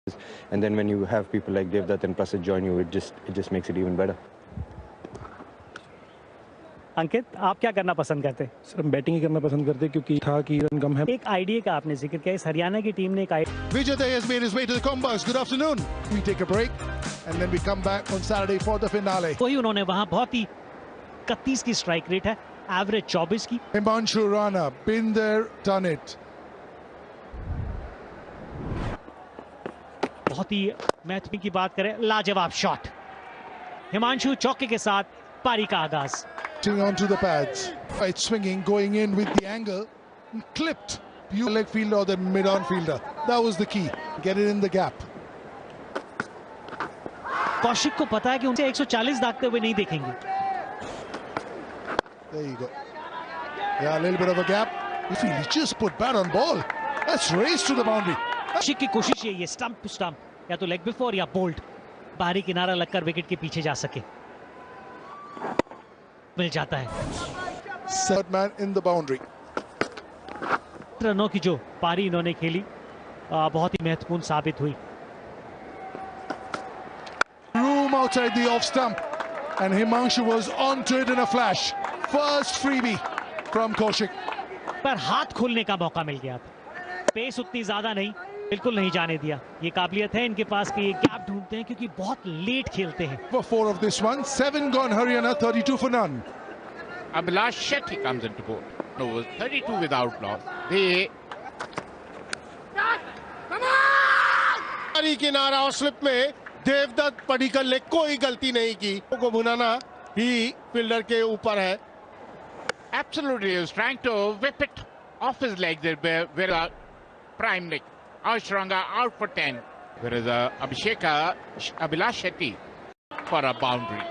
And then when you have people like Devdutt and Prasid join you, it just makes it even better. अंकित, आप क्या करना पसंद करते हैं? सर हम बैटिंग ही करना पसंद करते हैं क्योंकि था कि रन कम है। एक आइडिया का आपने जिक्र किया, इस हरियाणा की टीम ने एक Vijay has made his way to the combos. Good afternoon. We take a break and then we come back on Saturday for the finale. वही उन्होंने वहां बहुत ही 31 की स्ट्राइक रेट है, एवरेज 24 की। Himanshu Rana, been there, done it. बहुत ही महत्व की बात करें, लाजवाब शॉट। हिमांशु चौके के साथ पारी का आगाज। Onto the pads. It's swinging, going in with the angle, clipped. You leg fielder or the mid-on fielder. That was the key. Get it in the gap. Kaushik को पता है कि उनसे 140 दागते हुए नहीं देखेंगे। There you go. Yeah, a little bit of a gap. If he just put bat on ball, that's race to the boundary. Kaushik की कोशिश यही है, स्टंप टू स्टंप, या तो लेग बिफोर या बोल्ट, बाहरी किनारा लगकर विकेट के पीछे जा सके। मिल जाता है। Third man in the boundary. रनों की जो पारी इन्होंने खेली बहुत ही महत्वपूर्ण साबित हुई। Room outside the off stump and Himanshu was onto it in a flash. First freebie from Kaushik. पर हाथ खोलने का मौका मिल गया था। पेस उतनी ज्यादा नहीं, बिल्कुल नहीं जाने दिया। ये काबिलियत है इनके पास कि ये गैप ढूंढते हैं क्योंकि बहुत लेट खेलते हैं। For 4 of this one, 7 gone Haryana, 32 for none. Abhilash Shetty comes into board. No, 32 without loss. They किनारा और स्लिप में देवदत्त पडिक्कल ने कोई गलती नहीं की। को बुनाना ही फील्डर के ऊपर है। absolutely is trying to whip it off his legs there, where prime leg. Ashranga out for 10. Whereas Abhilash Shetty for a boundary.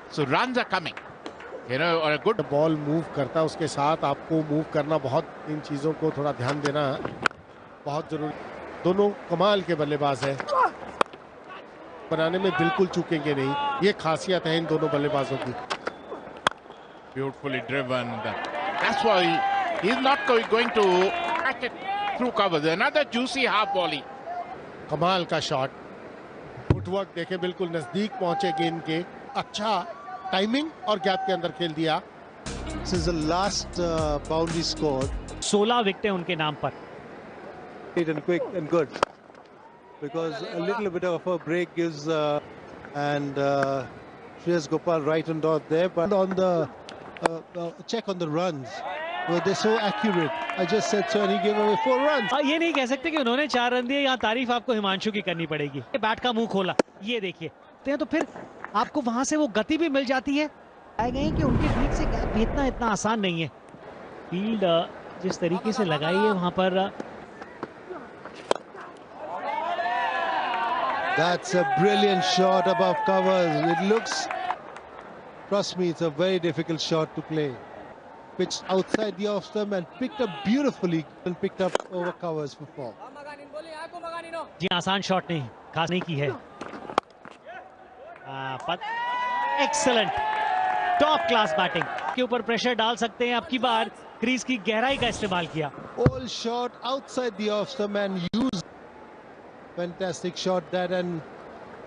So runs are coming. You know, or a good ball move करता है, उसके साथ आपको move करना, बहुत इन चीजों को थोड़ा ध्यान देना बहुत जरूरी। दोनों कमाल के बल्लेबाज हैं, बनाने में बिल्कुल चूकेंगे नहीं, ये खासियत है इन दोनों बल्लेबाजों की। beautifully driven. That's why he's not going to catch it through covers. Another juicy half volley. कमाल का शॉट, फुटवर्क देखे, बिल्कुल नजदीक पहुंचे गेंद के। अच्छा टाइमिंग और गैप के अंदर खेल दिया। This is the last boundary scored. 16 विकेटें उनके नाम पर। And quick and good. Because a little bit of a break gives and Shreyas Gopal right and dot there, but on the check on the runs, they're so accurate. I just said so, and he gave away 4 runs. ये नहीं कह सकते कि उन्होंने 4 run दिए। यहाँ तारीफ आपको हिमांशु की करनी पड़ेगी। बैट का मुंह खोला, ये देखिए, तो फिर आपको वहां से वो गति भी मिल जाती है। आए गए कि उनके ठीक से गैप भेजना इतना आसान नहीं है। फील्ड जिस तरीके से लगाई है वहां पर। That's a brilliant shot above covers. It looks, trust me, it's a very difficult shot to play. Pitched outside the off stump and picked up beautifully and picked up over covers for 4. जी आसान shot नहीं, खास नहीं की है। Excellent top class batting के ऊपर pressure डाल सकते हैं। अब की बार क्रीज की गहराई का इस्तेमाल किया। All shot outside the off stump and used. Fantastic shot that, and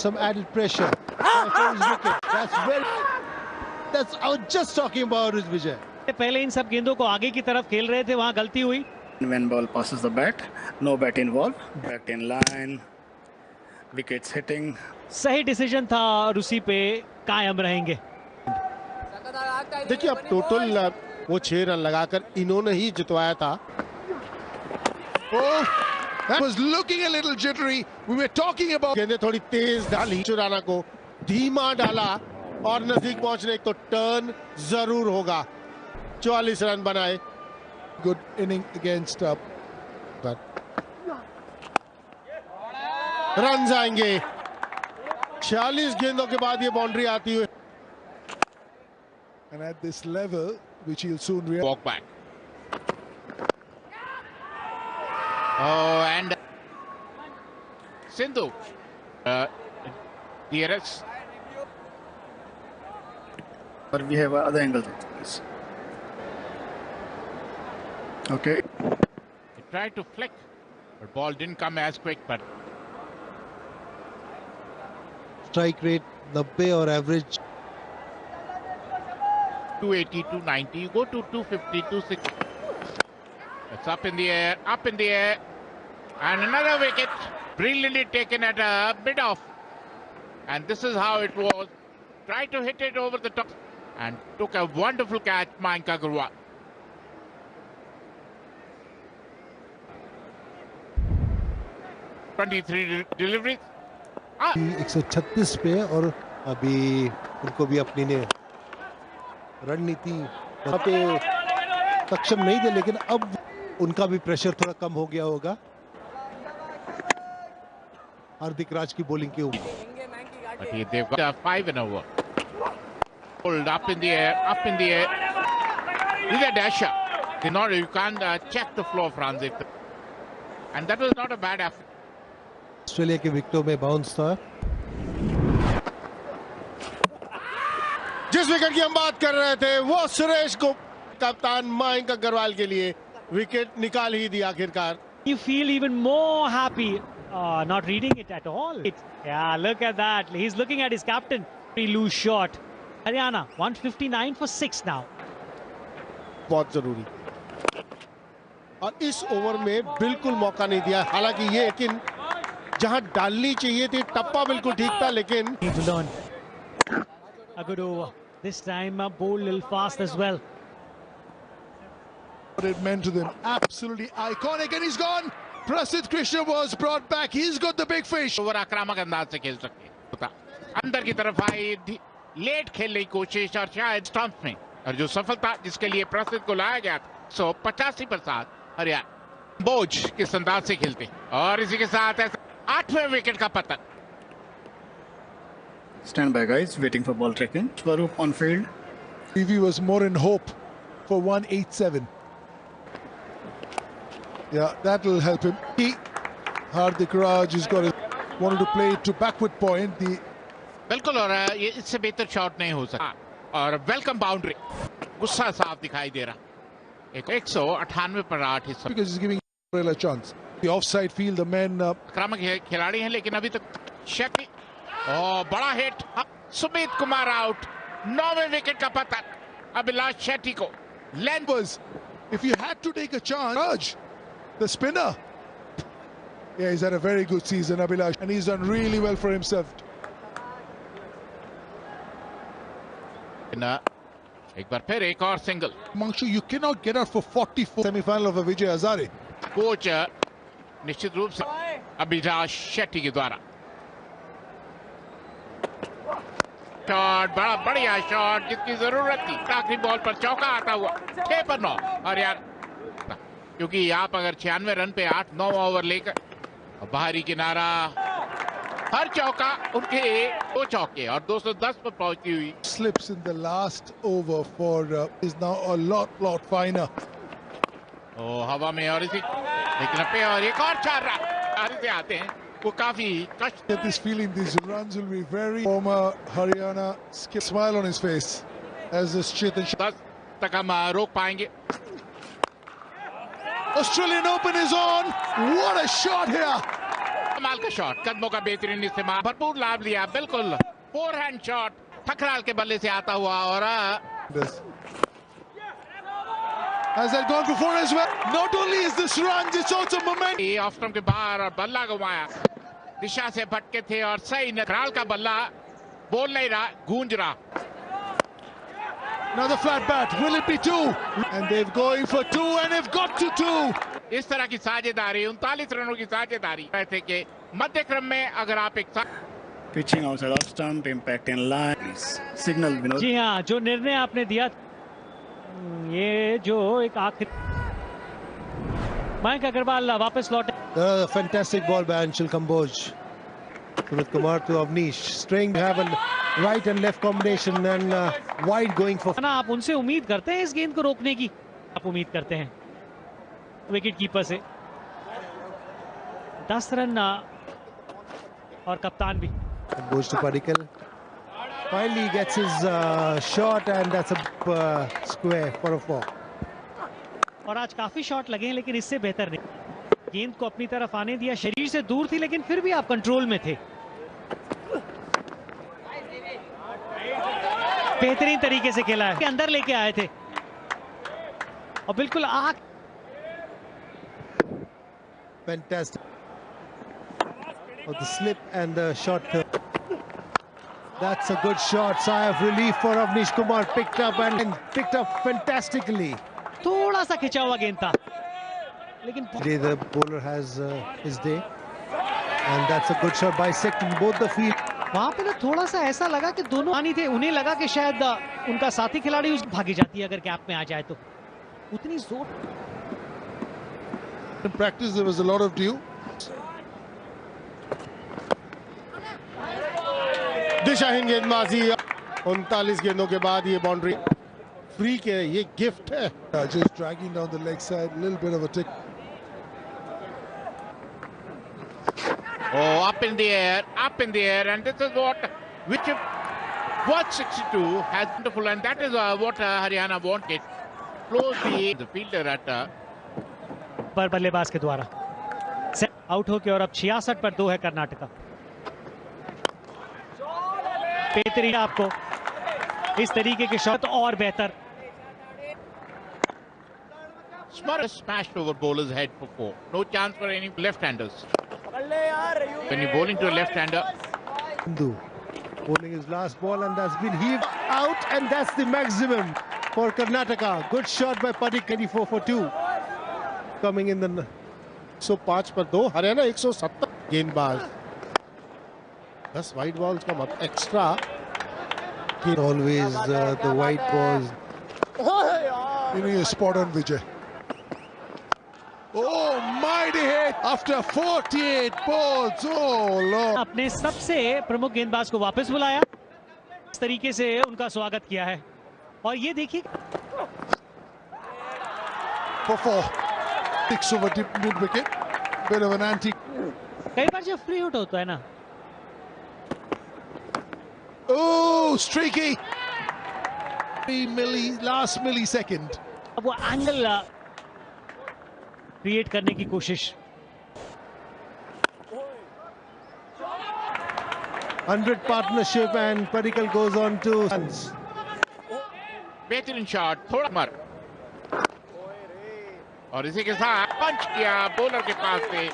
some added pressure. That's very. That's I was just talking about it, Vijay. पहले इन सब गेंदों को आगे की तरफ खेल रहे थे, वहां गलती हुई। When ball passes the bat, no bat involved. Bat in line, wickets hitting. सही डिसीजन था और उसी पे कायम रहेंगे। देखिए अब टोटल वो 6 रन लगाकर इन्होंने ही जितवाया था। Oh, that was looking a little jittery. We were talking about. गेंदें थोड़ी तेज डाली, राणा को धीमा डाला और नजदीक पहुंचने तो टर्न जरूर होगा। 44 रन बनाए। Good inning against रन आएंगे। 46 गेंदों के बाद ये बाउंड्री आती हुई। And at this level, which he'll soon realize. Walk back. Oh, and Sindhu, DRS. But we have other angles. Okay. He tried to flick, but ball didn't come as quick. But strike rate 90 or average 280, 290, you go to 250, 260. It's up in the air, and another wicket, brilliantly taken at a mid-off. And this is how it was. Tried to hit it over the top and took a wonderful catch, Mayank Agarwal. deliveries. 136 पे, और अभी उनको भी अपनी ने रणनीति वहाँ पे सक्षम नहीं थे, लेकिन अब उनका भी प्रेशर थोड़ा कम हो गया होगा हार्दिक राज की बॉलिंग के ऊपर. But they've got 5 in over. Pulled up in the air. This is a dasher. You can't check the flow of runs. And that was not a bad effort. Australia के विकेटों में bounce था. जिस wicket की हम बात कर रहे थे वो सुरेश को कप्तान मयंक अग्रवाल के लिए विकेट निकाल ही दिया आखिरकार. You feel even more happy. Not reading it at all. Yeah, look at that. He's looking at his captain. Pretty loose shot. Haryana 159 for 6 now. बहुत जरूरी, और इस ओवर में बिल्कुल मौका नहीं दिया. हालांकि ये लेकिन जहां डालनी चाहिए थी टप्पा बिल्कुल ठीक था, लेकिन Need to learn. A good over. This time a bowl a little fast as well. What it meant to them, absolutely iconic, and he's gone. Prasidh Krishna was brought back. He's got the big fish. Over आक्रामक अंदाज से खेल सकते. अंदर की तरफ आई, late खेलने की कोशिश और शायद स्टंप में, और जो सफलता जिसके लिए प्रसिद्ध को लाया गया 185 पर 7 हरियाणा बोझ किस अंदाज से खेलते. और इसी के साथ 8वें विकेट का पतन. Stand by, guys. Waiting for ball tracking. Swaroop on field. TV was more in hope for 187. Yeah, that'll help him. Hardik Raj has wanted to play it to backward point. बिल्कुल, और ये इससे बेहतर shot नहीं हो सकता. और welcome boundary, गुस्सा साफ दिखाई दे रहा. 198 पर 8 हिस्सा. Because he's giving a chance. The offside field, the men. आक्रामक खिलाड़ी हैं, लेकिन अभी तक शेट्टी. बड़ा हिट. सुमित कुमार आउट. 9वें विकेट का पतन अभिलाष शेट्टी को. Length was, if you had to take a chance, Raj, the spinner. Yeah, he's had a very good season, Abhilash, and he's done really well for himself. एक बार फिर एक और single. Mangshu, you cannot get out for 44 semi-final of a Vijay Hazare. Coach निश्चित रूप से अभिलाष शेट्टी के द्वारा. Shot, बड़ा बढ़िया शॉट जिसकी जरूरत थी. आखिरी बॉल पर चौका आता हुआ. 6 पर 9. और यार, क्योंकि आप अगर 96 रन पे 8-9 ओवर लेकर, बाहरी किनारा, हर चौका उनके 2 चौके और 210 पर पहुंची हुई. Slips in the last over for is now a lot finer. हवा में, और इसी लेकिन पे और एक और 4 रन से आते हैं. वो काफी कष्ट. Get this feeling these runs will be very. Former Haryana skip, smile on his face as this Chetan. 10 तक हम रोक पाएंगे. Australian Open is on. What a shot here. कमाल का शॉट, कदमों का बेहतरीन इस्तेमाल, भरपूर लाभ लिया. बिल्कुल 4-हैंड शॉट ठकराल के बल्ले से आता हुआ. और has that gone before as well? Not only is this runs, it's also momentum. Off stump के बाहर और बल्ला घुमाया. दिशा से भटके थे और सही ठकराल का बल्ला बोल नहीं रहा, गूंज रहा. Another flat bat. Will it be 2? And they're going for 2, and they've got to 2. इस तरह की साझेदारी, 39 रनों की साझेदारी कहते कि मध्य क्रम में अगर आप एक Pitching outside off stump, impact in line. Signal, Vinod. जी हाँ, जो निर्णय आपने दिया, ये जो एक आखिर मयंक अग्रवाल वापस लौटे. Fantastic ball by Anshul Kamboj. Sumit Kumar to Avnish. String have a right and left combination and wide going for. ना आप उनसे उम्मीद करते हैं इस गेंद को रोकने की? आप उम्मीद करते हैं विकेट कीपर से. 10 रन और कप्तान भी. Goes to Padikkal. Finally gets his shot and that's a square for a 4. और आज काफी शॉट लगे हैं, लेकिन इससे बेहतर नहीं. गेंद को अपनी तरफ आने दिया. शरीर से दूर थी, लेकिन फिर भी आप कंट्रोल में थे. बेहतरीन तरीके से खेला है, अंदर लेके आए थे और बिल्कुल आग। Fantastic. Oh, the slip and the shot. That's a good shot. Sigh of relief for Avnish Kumar. Picked up fantastically. थोड़ा सा खिंचा हुआ गेंद था, लेकिन Today the bowler has his day, and that's a good shot bisecting both the field. वहां पे ना थोड़ा सा ऐसा लगा कि दोनों आनी थे, उन्हें लगा कि शायद उनका साथी खिलाड़ी उस भागी जाती है अगर गैप में आ जाए तो। उतनी जोर In practice, there was a lot of dew. दिशाहीन गेंदबाजी, 39 गेंदों के बाद ये बाउंड्री फ्री के, ये गिफ्ट है। Just dragging down the leg side, a little bit of a tick. Oh, up in the air, and this is what which what 62 has wonderful, and that is what Haryana wanted. Close the fielder at पर बल्लेबाज के द्वारा out होके, और अब 66 पर 2 है कर्नाटका। बेहतरीन आपको इस तरीके के शॉट और बेहतर। Smart smashed over bowler's head for 4. No chance for any left-handers. When you're bowling to a left-hander, Hindu bowling his last ball, and that's been heaved out, and that's the maximum for Karnataka. Good shot by Padik, 24 for 2. Coming in the 105 पर 2, हरियाणा 170 गेंदबाज, 10 wide balls का मतलब extra. always the white balls. You need a spot on Vijay. Oh, mighty hit after 48 balls. Oh, Lord. अपने सबसे प्रमुख गेंदबाज को वापस बुलाया, इस तरीके से उनका स्वागत किया है। और ये देखिए For 4. 6 over mid wicket. Bit of an anti. कई बार जब फ्री हिट होता है ना, Oh, streaky. Last millisecond. अब वो एंगल क्रिएट करने की कोशिश। 100 partnership, and Padikkal goes on to runs. बेहतरीन शॉट, थोड़ा मर, और इसी के साथ पंच किया बॉलर के पास से,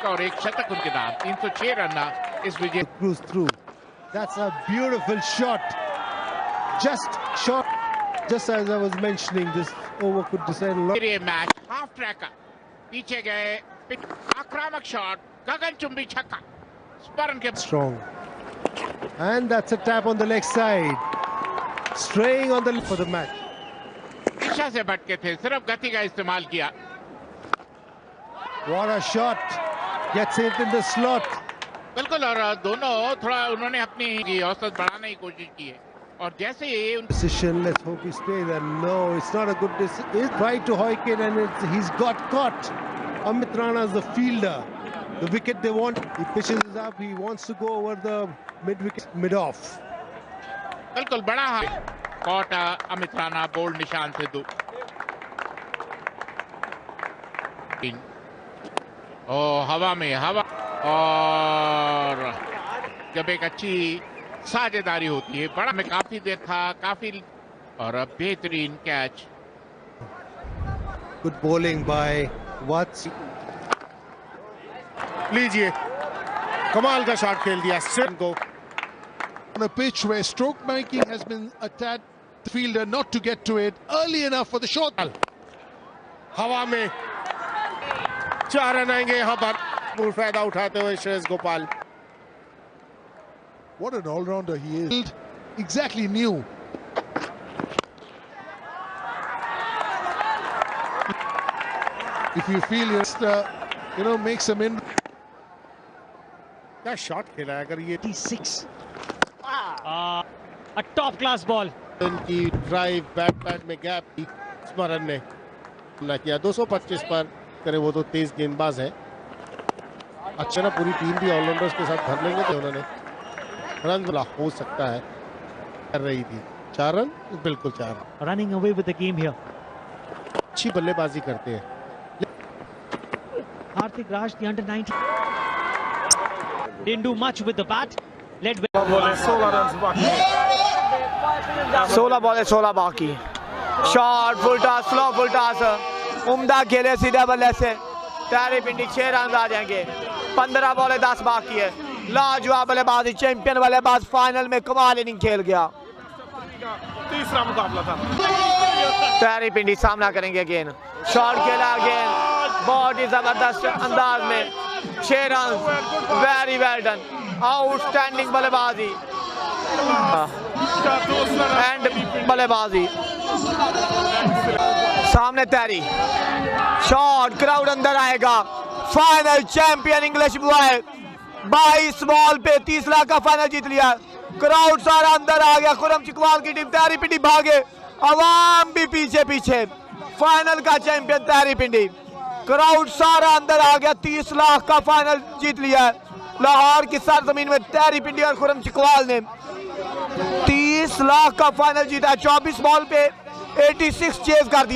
और एक शतक उनके नाम। 306 रन इस विजय। Cruise through. That's a beautiful shot. Just shot. Just as I was mentioning, this over could decide a lot. ये मैच हाफ ट्रैक का पीछे गए, आक्रामक शॉट, गगनचुंबी छक्का, स्मरण के Strong. And that's a tap on the leg side. Straying on the for the match. दिशा से भटके थे, सिर्फ गति का इस्तेमाल किया। What a shot. Gets it in the slot. बिल्कुल, और दोनों थोड़ा उन्होंने अपनी औसत बढ़ाने की कोशिश की है, और जैसे ही Decision, let's hope he stays there. No, it's not a good decision. He tried to hoik it, and he's got caught. Amit Rana is the fielder. The wicket they want. He pitches it up. He wants to go over the mid wicket, mid off. बिल्कुल बड़ा cot Amit Rana, bold निशान से 2। ओ हवा में हवा, और जब एक अच्छी साझेदारी होती है, बड़ा में काफी देर था, काफी, और अब बेहतरीन catch. Good bowling by Watts. लीजिए, कमाल का शॉट खेल दिया सिर्फ को। On a pitch where stroke making has been a tad, the fielder not to get to it early enough for the short. हवा में 4 रन आएंगे यहाँ पर, पूर्ण फायदा उठाते हुए Shreyas Gopal. What an all-rounder he is. Exactly knew. If you feel you're make some in. क्या शॉट खेला है, अगर ये 6 a top class ball. इनकी ड्राइव बैट में गैप की स्मरण ने हमला किया। 225 पर करे, वो तो तेज गेंदबाज है। अच्छा ना, पूरी टीम भी ऑलराउंडर्स के साथ भर लेंगे तो उन्होंने रन वाला हो सकता है कर रही थी। 4 रन, बिल्कुल 4 run. Running away with the game here. अच्छी बल्लेबाजी करते हैं। Hardik Raj, the under-19, didn't do much with the bat. Led with 16 run बाकी। 16 बॉल 16 बाकी। Shot full toss, slow full toss, उम्दा खेले सीधे बल्ले से। टैरी पिंडी 6 रन आ जाएंगे। 15 बॉल 10 बाकी है। लाजवाब बल्लेबाजी, चैंपियन बल्लेबाज फाइनल में कमाल इनिंग खेल गया। तीसरा मुकाबला था। टैरी पिंडी सामना करेंगे अगेन। शॉट खेला अगेन, बहुत ही जबरदस्त अंदाज में। 6 run, very well done, outstanding बल्लेबाजी एंड बल्लेबाजी। सामने टैरी, शॉट, क्राउड अंदर आएगा। Final champion English boy 22 ball पे 30 लाख का फाइनल जीत लिया। क्राउड सारा अंदर आ गया। खुरम चिकवाल की टीम, टैरी पिंडी भागे, अवाम भी पीछे पीछे। फाइनल का चैंपियन टैरी पिंडी, क्राउड सारा अंदर आ गया। 30 लाख का फाइनल जीत लिया। लाहौर की सरजमीन में टैरी पिंडी और खुरम चिकवाल ने 30 लाख का फाइनल जीता। 24 बॉल पे 86 चेज कर दिया।